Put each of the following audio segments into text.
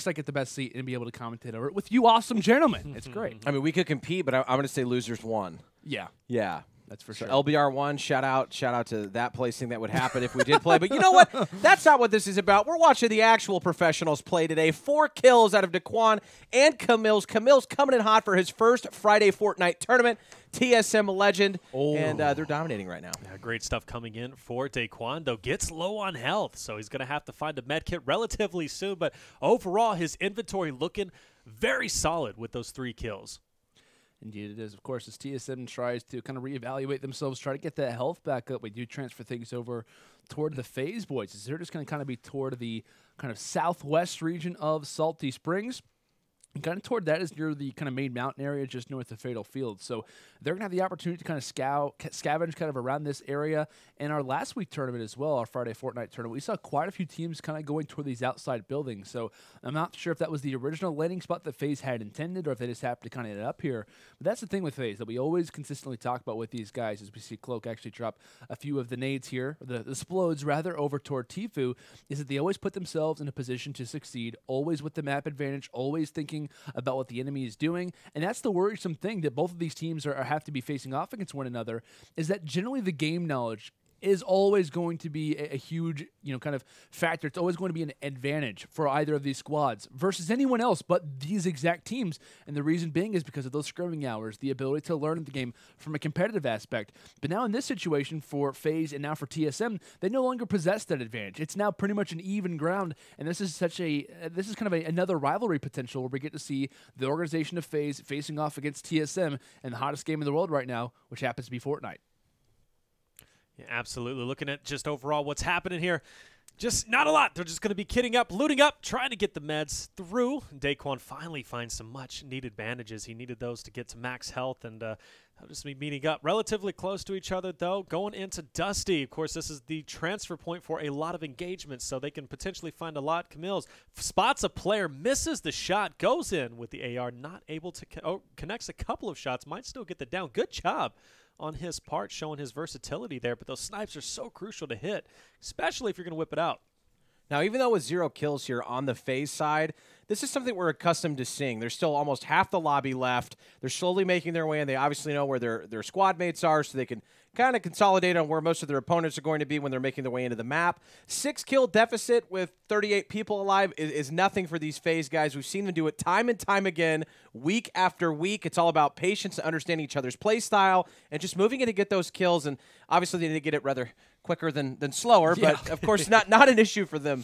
I get the best seat and be able to commentate over it with you awesome gentlemen. It's great. I mean, we could compete, but I'm going to say losers won. Yeah. Yeah. That's for So sure. LBR won. Shout out to that placing that would happen if we did play. But you know what? That's not what this is about. We're watching the actual professionals play today. 4 kills out of Daequan and CaMiLLs. CaMiLLs coming in hot for his first Friday Fortnite tournament. TSM legend, and they're dominating right now. Yeah, great stuff coming in for Daequan, though gets low on health, so he's going to have to find a med kit relatively soon. But overall, his inventory looking very solid with those 3 kills. Indeed it is. Of course, as TSM tries to kind of reevaluate themselves, try to get that health back up, we do transfer things over toward the FaZe boys, as they're just going to kind of be toward the kind of southwest region of Salty Springs. And kind of toward that is near the kind of main mountain area just north of Fatal Field. So they're going to have the opportunity to kind of scavenge kind of around this area. And our last week tournament as well, our Friday Fortnite tournament, we saw quite a few teams kind of going toward these outside buildings. So I'm not sure if that was the original landing spot that FaZe had intended or if they just happened to kind of end up here. But that's the thing with FaZe that we always consistently talk about with these guys, as we see Cloak actually drop a few of the nades here, the explodes rather, over toward TFUE, is that they always put themselves in a position to succeed, always with the map advantage, always thinking about what the enemy is doing. And that's the worrisome thing that both of these teams have to be facing off against one another, is that generally the game knowledge is always going to be a huge, kind of factor. It's always going to be an advantage for either of these squads versus anyone else but these exact teams. And the reason being is because of those scrimming hours, the ability to learn the game from a competitive aspect. But now in this situation for FaZe and now for TSM, they no longer possess that advantage. It's now pretty much an even ground, and this is kind of another rivalry potential where we get to see the organization of FaZe facing off against TSM in the hottest game in the world right now, which happens to be Fortnite. Yeah, absolutely. Looking at just overall what's happening here, just not a lot. They're just going to be kitting up, looting up, trying to get the meds through. Daequan finally finds some much-needed bandages. He needed those to get to max health, and they'll just be meeting up relatively close to each other, though, going into Dusty. Of course, this is the transfer point for a lot of engagements, so they can potentially find a lot. CaMiLLs spots a player, misses the shot, goes in with the AR, not able to connects a couple of shots, might still get the down. Good job on his part, showing his versatility there, but those snipes are so crucial to hit, especially if you're going to whip it out. Now, even though with 0 kills here on the FaZe side, this is something we're accustomed to seeing. There's still almost half the lobby left. They're slowly making their way, and they obviously know where their squad mates are, so they can kind of consolidate on where most of their opponents are going to be when they're making their way into the map. 6-kill deficit with 38 people alive is nothing for these FaZe guys. We've seen them do it time and time again, week after week. It's all about patience and understanding each other's play style and just moving in to get those kills. And obviously they need to get it rather quicker than slower, but of course not an issue for them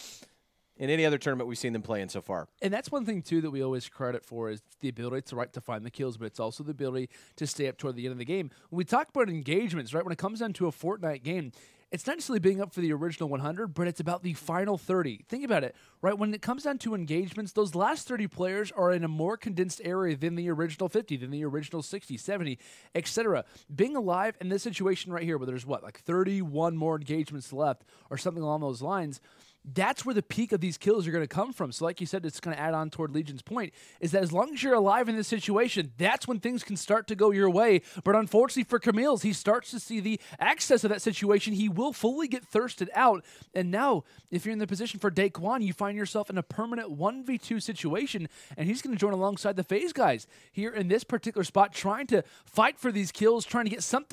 in any other tournament we've seen them play in so far. And that's one thing, too, that we always credit for is the ability to find the kills, but it's also the ability to stay up toward the end of the game. When we talk about engagements, right, when it comes down to a Fortnite game, it's not necessarily being up for the original 100, but it's about the final 30. Think about it, right? When it comes down to engagements, those last 30 players are in a more condensed area than the original 50, than the original 60, 70, etc. Being alive in this situation right here, where there's, 31 more engagements left or something along those lines, that's where the peak of these kills are going to come from. So like you said, it's going to add on toward Legion's point, is that as long as you're alive in this situation, that's when things can start to go your way. But unfortunately for CaMiLLs, he starts to see the excess of that situation. He will fully get thirsted out. And now, if you're in the position for Daequan, you find yourself in a permanent 1v2 situation, and he's going to join alongside the FaZe guys here in this particular spot, trying to fight for these kills, trying to get some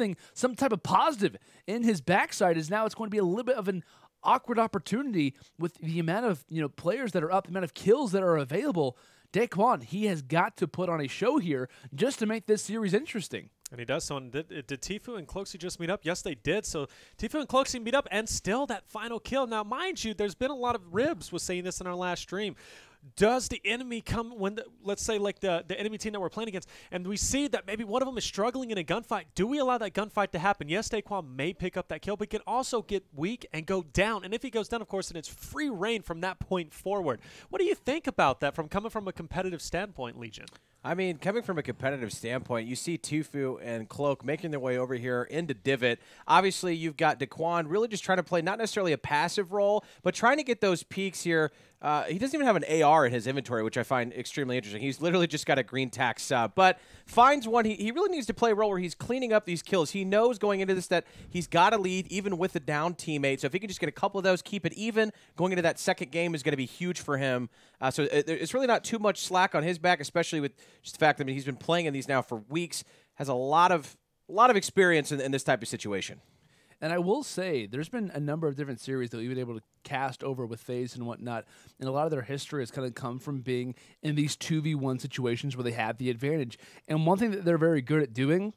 type of positive in his backside, as now it's going to be a little bit of an awkward opportunity with the amount of players that are up, the amount of kills that are available. Daequan, he has got to put on a show here just to make this series interesting. And he does so. And did TFUE and Cloakzy just meet up? Yes, they did. So TFUE and Cloakzy meet up, and still that final kill. Now, mind you, there's been a lot of ribs was saying this in our last stream. Does the enemy come when, let's say, like the enemy team that we're playing against, and we see that maybe one of them is struggling in a gunfight? Do we allow that gunfight to happen? Yes, Daequan may pick up that kill, but he can also get weak and go down. And if he goes down, of course, then it's free reign from that point forward. What do you think about that coming from a competitive standpoint, Legion? I mean, coming from a competitive standpoint, you see TFUE and Cloak making their way over here into Divot. Obviously, you've got Daequan really just trying to play not necessarily a passive role, but trying to get those peaks here. He doesn't even have an AR in his inventory, which I find extremely interesting. He's literally just got a green tack sub, but finds one. He really needs to play a role where he's cleaning up these kills. He knows going into this that he's got to lead even with the down teammate. So if he can just get a couple of those, keep it even, going into that second game is going to be huge for him. So it's really not too much slack on his back, especially with just the fact that he's been playing in these now for weeks, has a lot of experience in this type of situation. And I will say, there's been a number of different series that we've been able to cast over with FaZe and whatnot, and a lot of their history has kind of come from being in these 2v1 situations where they have the advantage. And one thing that they're very good at doing,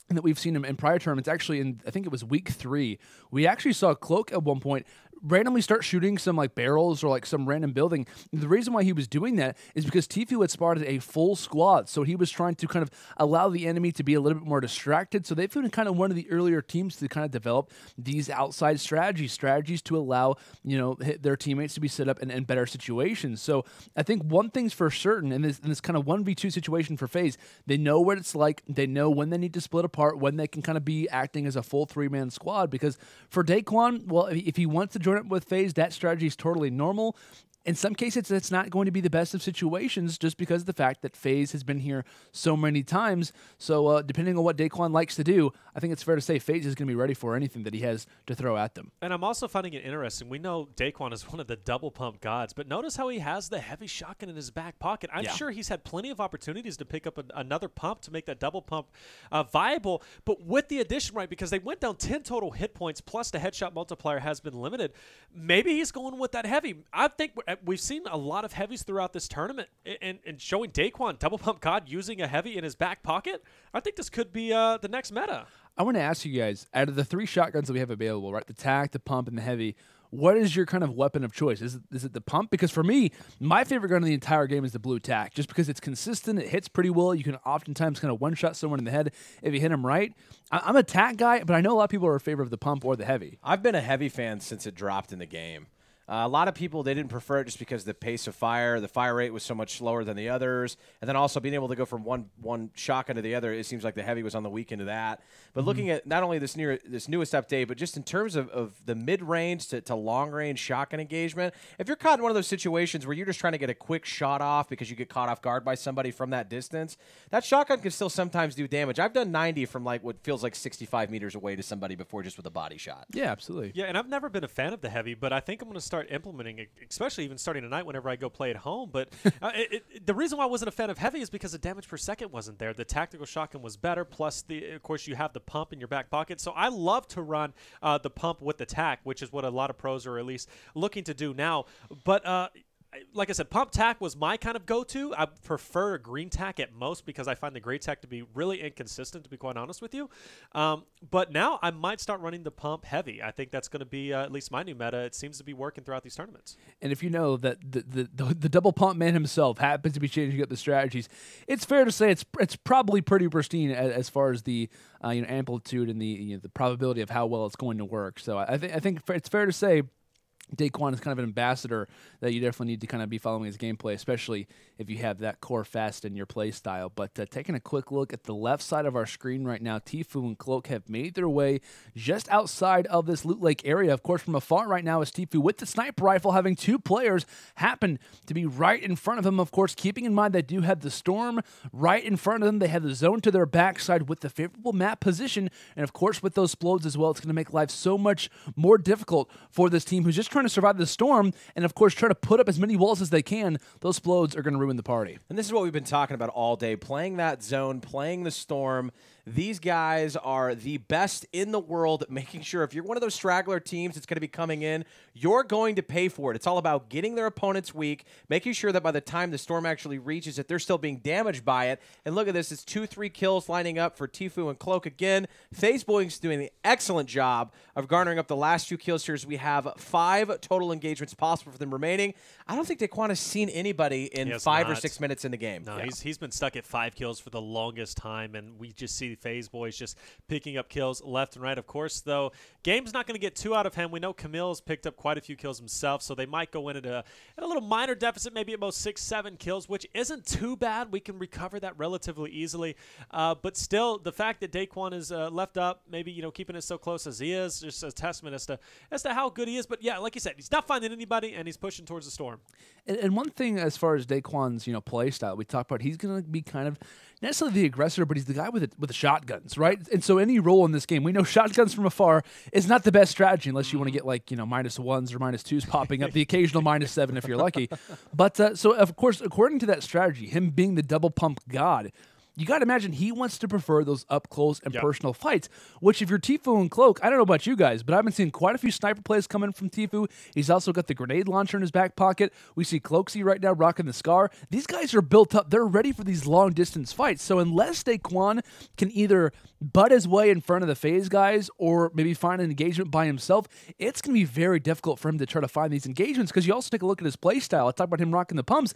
and that we've seen them in prior tournaments, actually in, I think it was week 3, we actually saw Cloak at one point randomly start shooting some like barrels or like some random building. And the reason why he was doing that is because TFUE had spotted a full squad, so he was trying to kind of allow the enemy to be a little bit more distracted. So they've been kind of one of the earlier teams to kind of develop these outside strategies to allow, you know, their teammates to be set up in better situations. So I think one thing's for certain in this kind of 1v2 situation for FaZe, they know what it's like. They know when they need to split apart, when they can kind of be acting as a full 3-man squad. Because for Daequan, well, if he wants to join up with FaZe, that strategy is totally normal. In some cases, it's not going to be the best of situations just because of the fact that FaZe has been here so many times. So depending on what Daequan likes to do, I think it's fair to say FaZe is going to be ready for anything that he has to throw at them. And I'm also finding it interesting. We know Daequan is one of the double pump gods, but notice how he has the heavy shotgun in his back pocket. I'm sure he's had plenty of opportunities to pick up another pump to make that double pump viable, but with the addition, right, because they went down 10 total hit points, plus the headshot multiplier has been limited, maybe he's going with that heavy. I think we've seen a lot of heavies throughout this tournament, and showing Daequan double pump god using a heavy in his back pocket. I think this could be the next meta. I want to ask you guys, out of the 3 shotguns that we have available, right, the tac, the pump, and the heavy, what is your kind of weapon of choice? Is it the pump? Because for me, my favorite gun in the entire game is the blue tac, just because it's consistent, it hits pretty well. You can oftentimes kind of one-shot someone in the head if you hit them right. I'm a tac guy, but I know a lot of people are in favor of the pump or the heavy. I've been a heavy fan since it dropped in the game. A lot of people, they didn't prefer it just because the pace of fire, the fire rate was so much slower than the others. And then also being able to go from one shotgun to the other, it seems like the heavy was on the weak end of that. But looking at not only this newest update, but just in terms of the mid-range to long-range shotgun engagement, if you're caught in one of those situations where you're just trying to get a quick shot off because you get caught off guard by somebody from that distance, that shotgun can still sometimes do damage. I've done 90 from like what feels like 65 meters away to somebody before just with a body shot. Yeah, absolutely. Yeah, and I've never been a fan of the heavy, but I think I'm going to start implementing it, especially even starting tonight whenever I go play at home. But the reason why I wasn't a fan of heavy is because the damage per second wasn't there. The tactical shotgun was better, plus of course you have the pump in your back pocket. So I love to run the pump with the tac, which is what a lot of pros are at least looking to do now. But like I said, pump tac was my kind of go-to. I prefer a green tac at most because I find the gray tac to be really inconsistent, to be quite honest with you. But now I might start running the pump heavy. I think that's going to be at least my new meta. It seems to be working throughout these tournaments. And if you know that the double pump man himself happens to be changing up the strategies, it's fair to say it's probably pretty pristine as far as the amplitude and the probability of how well it's going to work. So I think it's fair to say Daequan is kind of an ambassador that you definitely need to kind of be following his gameplay, especially if you have that core fast in your play style. But taking a quick look at the left side of our screen right now, TFUE and Cloak have made their way just outside of this Loot Lake area. Of course, from afar right now is TFUE with the sniper rifle, having 2 players happen to be right in front of him. Of course, keeping in mind they do have the storm right in front of them. They have the zone to their backside with the favorable map position. And of course, with those explodes as well, it's going to make life so much more difficult for this team who's just trying to survive the storm and, of course, try to put up as many walls as they can. Those explodes are going to ruin the party. And this is what we've been talking about all day, playing that zone, playing the storm. These guys are the best in the world, making sure if you're one of those straggler teams that's going to be coming in, you're going to pay for it. It's all about getting their opponents weak, making sure that by the time the storm actually reaches it, they're still being damaged by it. And look at this. It's 2-3 kills lining up for TFUE and Cloak again. FaZe Boying's doing an excellent job of garnering up the last few kills here as we have 5 total engagements possible for them remaining. I don't think Daequan has seen anybody in 5 or 6 minutes in the game. No, he's been stuck at 5 kills for the longest time, and we just see FaZe boys just picking up kills left and right. Of course, though, game's not going to get too out of hand. We know CaMiLLs picked up quite a few kills himself, so they might go in at a little minor deficit, maybe at most 6-7 kills, which isn't too bad. We can recover that relatively easily. But still, the fact that Daequan is left up, maybe, you know, keeping it so close as he is, just a testament as to how good he is. But yeah, like you said, he's not finding anybody, and he's pushing towards the storm. And one thing as far as Daequan's, you know, play style, we talked about, he's going to be kind of not necessarily the aggressor, but he's the guy with the shotguns, right? And so any role in this game, we know shotguns from afar is not the best strategy unless you want to get like, you know, -1s or -2s popping up, the occasional -7 if you're lucky. But so of course, according to that strategy, him being the double pump god, you got to imagine he wants to prefer those up-close and personal fights, which if you're TFUE and Cloak, I don't know about you guys, but I've been seeing quite a few sniper plays coming from TFUE. He's also got the grenade launcher in his back pocket. We see Cloakzy right now rocking the Scar. These guys are built up. They're ready for these long-distance fights. So unless Daequan can either butt his way in front of the FaZe guys or maybe find an engagement by himself, it's going to be very difficult for him to try to find these engagements, because you also take a look at his play style. I talked about him rocking the pumps.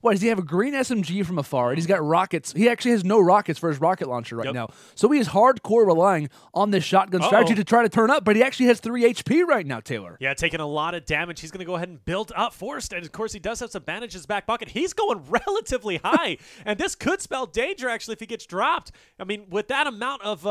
What, does he have a green SMG from afar, and he's got rockets? He actually has no rockets for his rocket launcher right now. So he is hardcore relying on this shotgun strategy to try to turn up, but he actually has 3 HP right now, Taylor. Yeah, taking a lot of damage. He's going to go ahead and build up Forced, and of course he does have some bandage in his back pocket. He's going relatively high, and this could spell danger, actually, if he gets dropped. I mean, with that amount of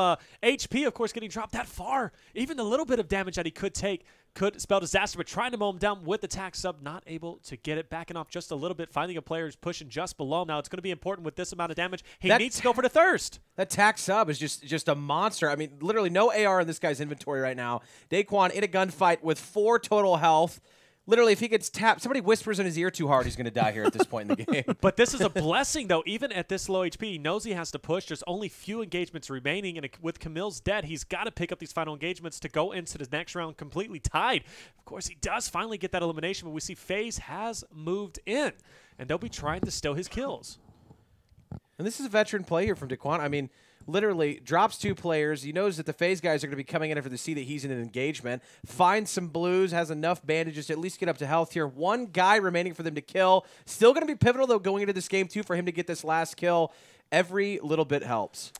HP, of course, getting dropped that far, even the little bit of damage that he could take could spell disaster, but trying to mow him down with the tack sub, not able to get it, backing off just a little bit, finding a player who's pushing just below him. Now, it's going to be important with this amount of damage. He needs to go for the thirst. That tack sub is just a monster. I mean, literally no AR in this guy's inventory right now. Daequan in a gunfight with 4 total health. Literally, if he gets tapped, somebody whispers in his ear too hard, he's going to die here at this point in the game. But this is a blessing, though. Even at this low HP, he knows he has to push. There's only few engagements remaining, and with CaMiLLs dead, he's got to pick up these final engagements to go into the next round completely tied. Of course, he does finally get that elimination, but we see FaZe has moved in, and they'll be trying to steal his kills. And this is a veteran play here from Daequan. I mean, literally drops 2 players. He knows that the FaZe guys are going to be coming in after they see that he's in an engagement. Finds some blues, has enough bandages to at least get up to health here. 1 guy remaining for them to kill. Still going to be pivotal, though, going into this game, too, for him to get this last kill. Every little bit helps.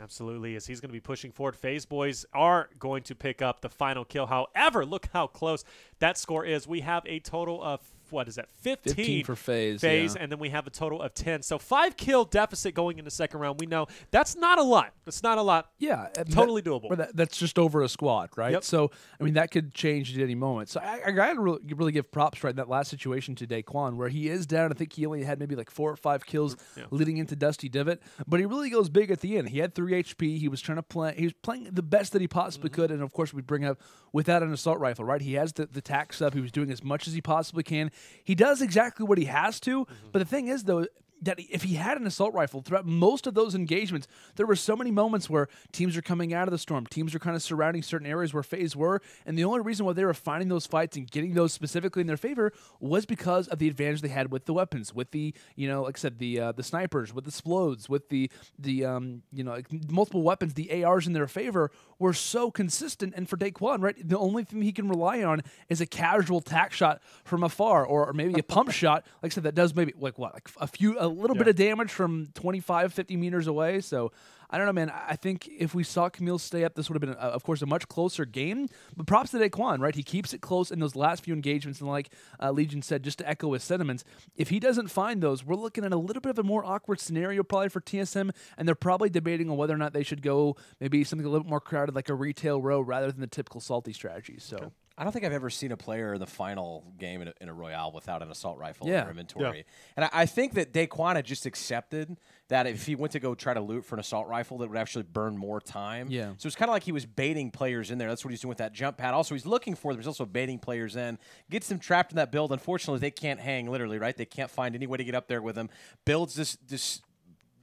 Absolutely, as he's going to be pushing forward. FaZe boys are going to pick up the final kill. However, look how close that score is. We have a total of, what is that, 15 for FaZe, and then we have a total of 10. So 5 kill deficit going into second round. We know that's not a lot. That's not a lot. Yeah. Totally doable. That's just over a squad, right? Yep. So, I mean, that could change at any moment. So I got to really give props right in that last situation to Daequan, where he is down. I think he only had maybe like 4 or 5 kills leading into Dusty Divot, but he really goes big at the end. He had 3 HP. He was trying to play. He was playing the best that he possibly could, and of course we bring up without an assault rifle, right? He has the tack stuff. He was doing as much as he possibly can. He does exactly what he has to, but the thing is, though, that if he had an assault rifle throughout most of those engagements, there were so many moments where teams are coming out of the storm, teams are kind of surrounding certain areas where FaZe were, and the only reason why they were finding those fights and getting those specifically in their favor was because of the advantage they had with the weapons, with the, you know, like I said, the snipers, with the splodes, with the you know, like multiple weapons. The ARs in their favor were so consistent, and for Daequan, right, the only thing he can rely on is a casual tack shot from afar, or maybe a pump shot, like I said, that does maybe like what, like a little bit of damage from 25, 50 meters away. So I don't know, man. I think if we saw CaMiLLs stay up, this would have been, of course, a much closer game. But props to Daequan, right? He keeps it close in those last few engagements. And like Legion said, just to echo his sentiments, if he doesn't find those, we're looking at a little bit of a more awkward scenario probably for TSM. And they're probably debating on whether or not they should go maybe something a little bit more crowded, like a retail row, rather than the typical salty strategy. So. Okay. I don't think I've ever seen a player in the final game in a Royale without an assault rifle in their inventory. Yeah. And I think that Daequan had just accepted that if he went to go try to loot for an assault rifle, that would actually burn more time. Yeah. So it's kind of like he was baiting players in there. That's what he's doing with that jump pad. Also, he's looking for them. He's also baiting players in. Gets them trapped in that build. Unfortunately, they can't hang, literally, right? They can't find any way to get up there with him. Builds this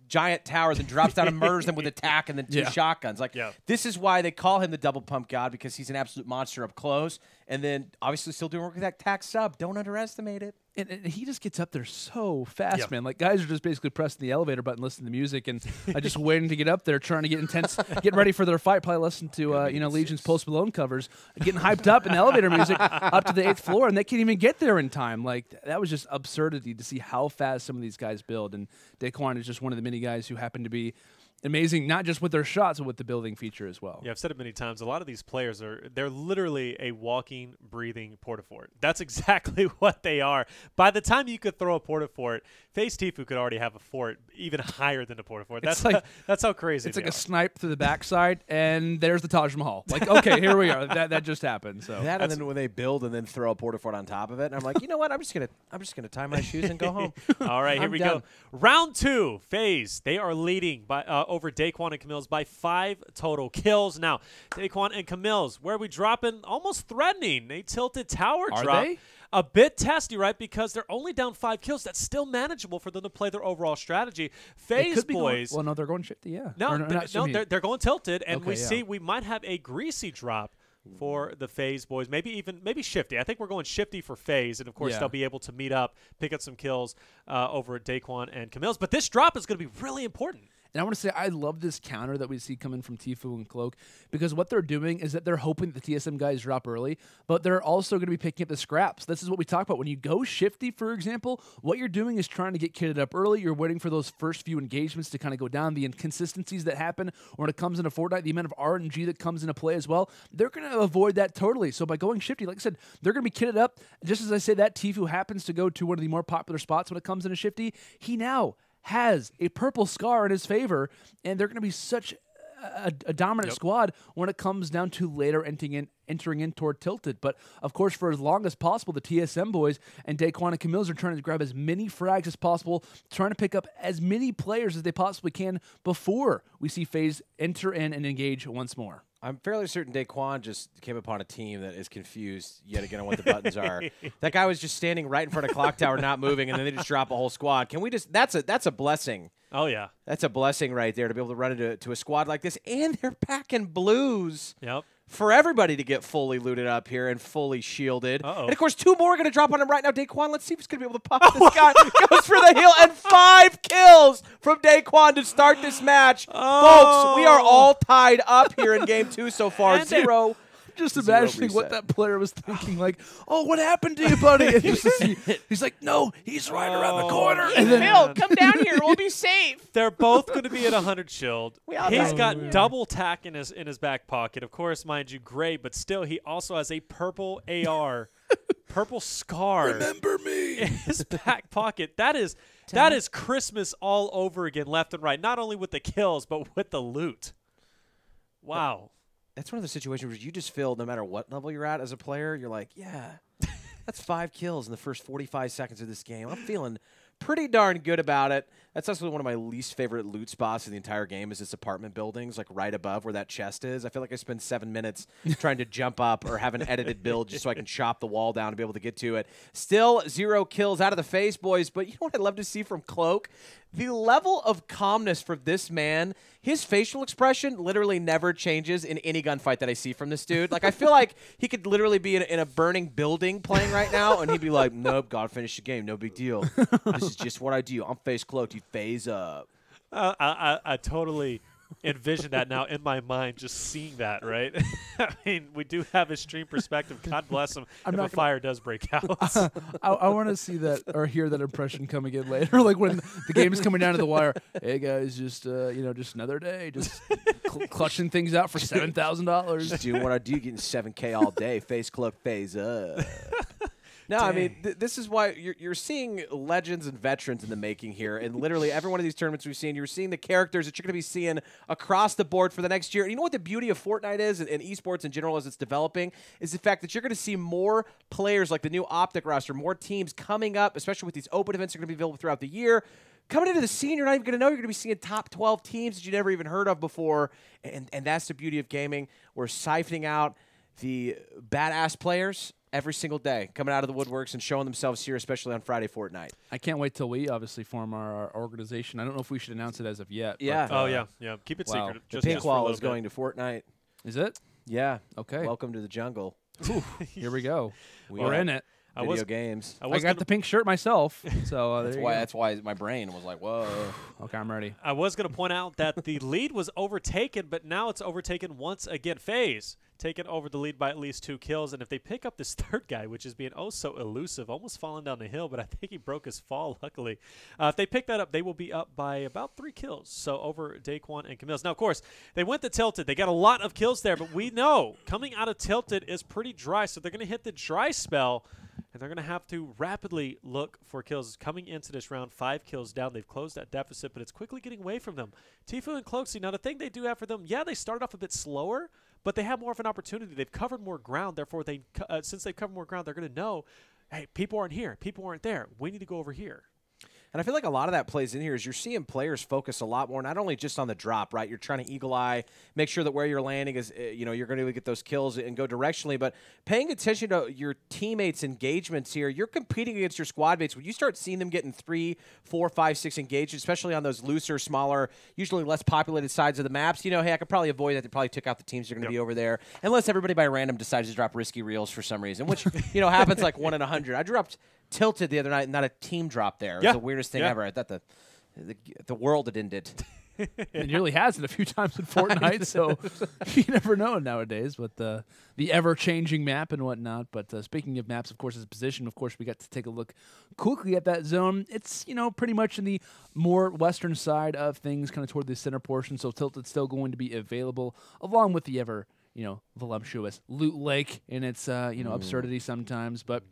giant tower, then drops down and murders them with a tack and then 2 shotguns. Like, this is why they call him the double pump god, because he's an absolute monster up close. And then, obviously, still doing work with that tack sub. Don't underestimate it. And he just gets up there so fast, man. Like, guys are just basically pressing the elevator button, listening to music, and just waiting to get up there, trying to get intense, getting ready for their fight. Probably listen to, you know, Legion's Post Malone covers, getting hyped up in the elevator music up to the 8th floor, and they can't even get there in time. Like, that was just absurdity to see how fast some of these guys build. And Daequan is just one of the many guys who happen to be amazing, not just with their shots, but with the building feature as well. Yeah, I've said it many times. A lot of these players they're literally a walking, breathing porta-fort. That's exactly what they are. By the time you could throw a porta-fort, FaZe TFUE could already have a fort even higher than a porta-fort. That's like that's how crazy it's they like are. a snipe through the backside, and there's the Taj Mahal. Like, okay, here we are. That just happened. So That and then when they build and then throw a porta fort on top of it, and I'm like, you know what? I'm just gonna tie my shoes and go home. All right, here we go. Round 2, FaZe. They are leading by over Daequan and CaMiLLs by 5 total kills. Now, Daequan and CaMiLLs, where are we dropping? Almost threatening. A tilted tower Are drop. they? A bit testy, right? Because they're only down 5 kills. That's still manageable for them to play their overall strategy. FaZe boys. Well, no, they're going shifty. Yeah. No, Or not they're going tilted, and Okay, we yeah. see we might have a greasy drop for the FaZe boys. Maybe shifty. I think we're going shifty for FaZe, and of course Yeah. they'll be able to meet up, pick up some kills over at Daequan and CaMiLLs. But this drop is going to be really important. And I want to say I love this counter that we see coming from TFUE and Cloak, because what they're doing is that they're hoping that the TSM guys drop early, but they're also going to be picking up the scraps. This is what we talk about. When you go shifty, for example, what you're doing is trying to get kitted up early. You're waiting for those first few engagements to kind of go down, the inconsistencies that happen when it comes into FORTNITE, the amount of RNG that comes into play as well. They're going to avoid that totally. So by going shifty, like I said, they're going to be kitted up. Just as I say that, TFUE happens to go to one of the more popular spots when it comes into shifty. He now has a purple scar in his favor, and they're going to be such a dominant squad when it comes down to later entering in toward tilted. But of course, for as long as possible, the TSM boys and Daequan and CaMiLLs are trying to grab as many frags as possible, trying to pick up as many players as they possibly can before we see FaZe enter in and engage once more. I'm fairly certain Daequan just came upon a team that is confused yet again on what the buttons are. That guy was just standing right in front of Clock Tower, not moving, and then they just drop a whole squad. Can we just? That's a blessing. Oh yeah, That's a blessing right there to be able to run into a squad like this, and they're packing blues. yep. For everybody to get fully looted up here and fully shielded. Uh-oh. And, of course, 2 more are going to drop on him right now. Daequan, let's see if he's going to be able to pop this guy. Goes for the heal, and 5 kills from Daequan to start this match. Folks, we are all tied up here in Game 2 so far. And 0. Just Zero imagining what reset. that player was thinking, like, "Oh, what happened to you, buddy?" And just to see, he's like, "No, he's right around the corner." And then, Phil, come down here. We'll be safe. They're both going to be at 100 shield. all He's got- got double tack in his back pocket. Of course, mind you, gray, but still, he also has a purple AR, purple scar. remember me. In his back pocket. That is Christmas all over again, left and right. Not only with the kills, but with the loot. Wow. That's one of the situations where you just feel no matter what level you're at as a player, you're like, yeah, that's 5 kills in the first 45 seconds of this game. I'm feeling pretty darn good about it. That's also one of my least favorite loot spots in the entire game is this apartment buildings, like right above where that chest is. I feel like I spend 7 minutes trying to jump up or have an edited build just so I can chop the wall down to be able to get to it. Still 0 kills out of the FaZe boys, but you know what I'd love to see from Cloak? The level of calmness for this man, his facial expression literally never changes in any gunfight that I see from this dude. Like, I feel like he could literally be in a burning building playing right now, and he'd be like, nope, gotta finish the game, no big deal. This is just what I do. I'm FaZe Cloaked, you FaZe up. I totally envision that now in my mind, just seeing that, right? I mean, we do have his stream perspective. God bless him if a fire does break out. I want to see that or hear that impression come again later, like when the game is coming down to the wire. Hey guys, just just another day, just clutching things out for $7,000. Just doing what I do, getting 7K all day. FaZe Cloaked, FaZe up. No, I mean, this is why you're seeing legends and veterans in the making here. And literally every one of these tournaments we've seen, you're seeing the characters that you're going to be seeing across the board for the next year. And you know what the beauty of Fortnite is and esports in general as it's developing is the fact that you're going to see more players like the new Optic roster, more teams coming up, especially with these open events that are going to be available throughout the year. Coming into the scene, you're not even going to know. You're going to be seeing top 12 teams that you never even heard of before. And that's the beauty of gaming. We're siphoning out the badass players every single day, coming out of the woodworks and showing themselves here, especially on Friday Fortnite. I can't wait till we obviously form our organization. I don't know if we should announce it as of yet. Yeah. But, Oh, yeah. Keep it secret. The Just pink for a wall little is going to Fortnite. is it? Yeah. Okay. Welcome to the jungle. Here we go. We We're are in it. Video games. I got the pink shirt myself, so That's why my brain was like, whoa. Okay, I'm ready. I was going to point out that the lead was overtaken, but now it's overtaken once again. FaZe taking over the lead by at least 2 kills. And if they pick up this third guy, which is being oh so elusive, almost falling down the hill, but I think he broke his fall, luckily. If they pick that up, they will be up by about 3 kills. So over Daequan and CaMiLLs. Now, of course, they went to Tilted. They got a lot of kills there, but we know coming out of Tilted is pretty dry. So they're going to hit the dry spell, and they're going to have to rapidly look for kills. Coming into this round, 5 kills down. They've closed that deficit, but it's quickly getting away from them. TFUE and Cloakzy, now the thing they do have for them, yeah, they started off a bit slower, but they have more of an opportunity. They've covered more ground. Therefore, since they've covered more ground, they're going to know, hey, people aren't here. People aren't there. We need to go over here. And I feel like a lot of that plays in here is you're seeing players focus a lot more, not only just on the drop, right? You're trying to eagle eye, make sure that where you're landing is, you're going to get those kills and go directionally, but paying attention to your teammates' engagements here. You're competing against your squad mates. When you start seeing them getting 3, 4, 5, 6 engagements, especially on those looser, smaller, usually less populated sides of the maps, hey, I could probably avoid that. They probably took out the teams that are going to be over there, unless everybody by random decides to drop risky reels for some reason, which, happens like 1 in 100. I dropped Tilted the other night, not a team drop there. It was the weirdest thing ever. I thought the world had ended. It nearly has it a few times in Fortnite, so you never know nowadays. But the ever-changing map and whatnot. But speaking of maps, of course, as a position, of course, we got to take a look quickly at that zone. It's, pretty much in the more western side of things, kind of toward the center portion. So Tilted's still going to be available, along with the ever, voluptuous Loot Lake and its, absurdity sometimes. But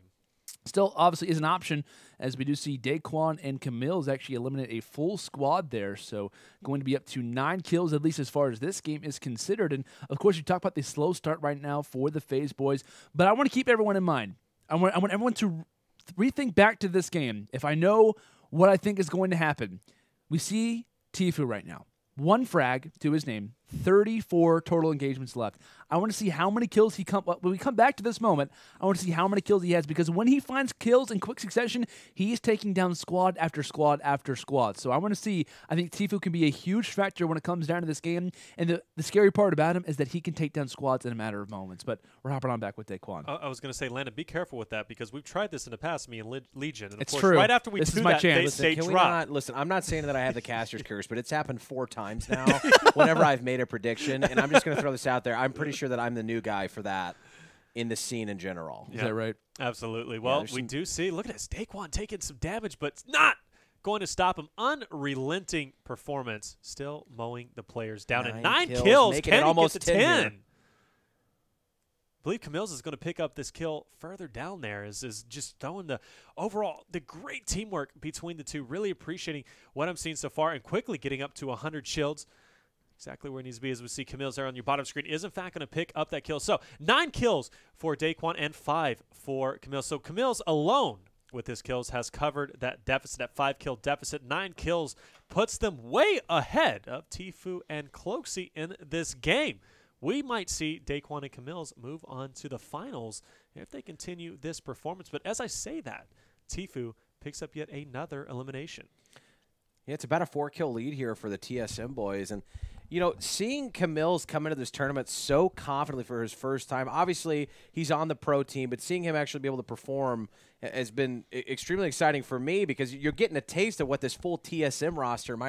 still, obviously, is an option, as we do see Daequan and CaMiLLs actually eliminate a full squad there. So going to be up to 9 kills, at least as far as this game is considered. And, of course, you talk about the slow start right now for the FaZe boys. But I want to keep everyone in mind. I want everyone to rethink back to this game. If I know what I think is going to happen, we see TFUE right now. 1 frag to his name, 34 total engagements left. I want to see how many kills when we come back to this moment, I want to see how many kills he has, because when he finds kills in quick succession, he is taking down squad after squad after squad. So I want to see, I think TFUE can be a huge factor when it comes down to this game, and the scary part about him is that he can take down squads in a matter of moments. But we're hopping on back with Daequan. I was going to say, Landon, be careful with that, because we've tried this in the past, me and Legion. And it's of course, true. Right after we do that, they drop. Listen, I'm not saying that I have the caster's curse, but it's happened 4 times now whenever I've made a prediction. And I'm just going to throw this out there. I'm pretty sure that I'm the new guy for that in the scene in general. Is that right? Absolutely. Well, we do see, look at this, Daequan taking some damage, but it's not going to stop him. Unrelenting performance, still mowing the players down. 9 kills, making it almost 10. I believe CaMiLLs is going to pick up this kill further down there, is just throwing the great teamwork between the two. Really appreciating what I'm seeing so far, and quickly getting up to 100 shields. Exactly where it needs to be, as we see CaMiLLs there on your bottom screen, is in fact going to pick up that kill. So 9 kills for Daequan and 5 for CaMiLLs. So CaMiLLs alone with his kills has covered that deficit, that 5-kill deficit. 9 kills puts them way ahead of TFUE and Cloakzy in this game. We might see Daequan and CaMiLLs move on to the finals if they continue this performance. But as I say that, TFUE picks up yet another elimination. Yeah, it's about a 4-kill lead here for the TSM boys. And, seeing CaMiLLs come into this tournament so confidently for his first time, obviously he's on the pro team, but seeing him actually be able to perform has been extremely exciting for me, because you're getting a taste of what this full TSM roster might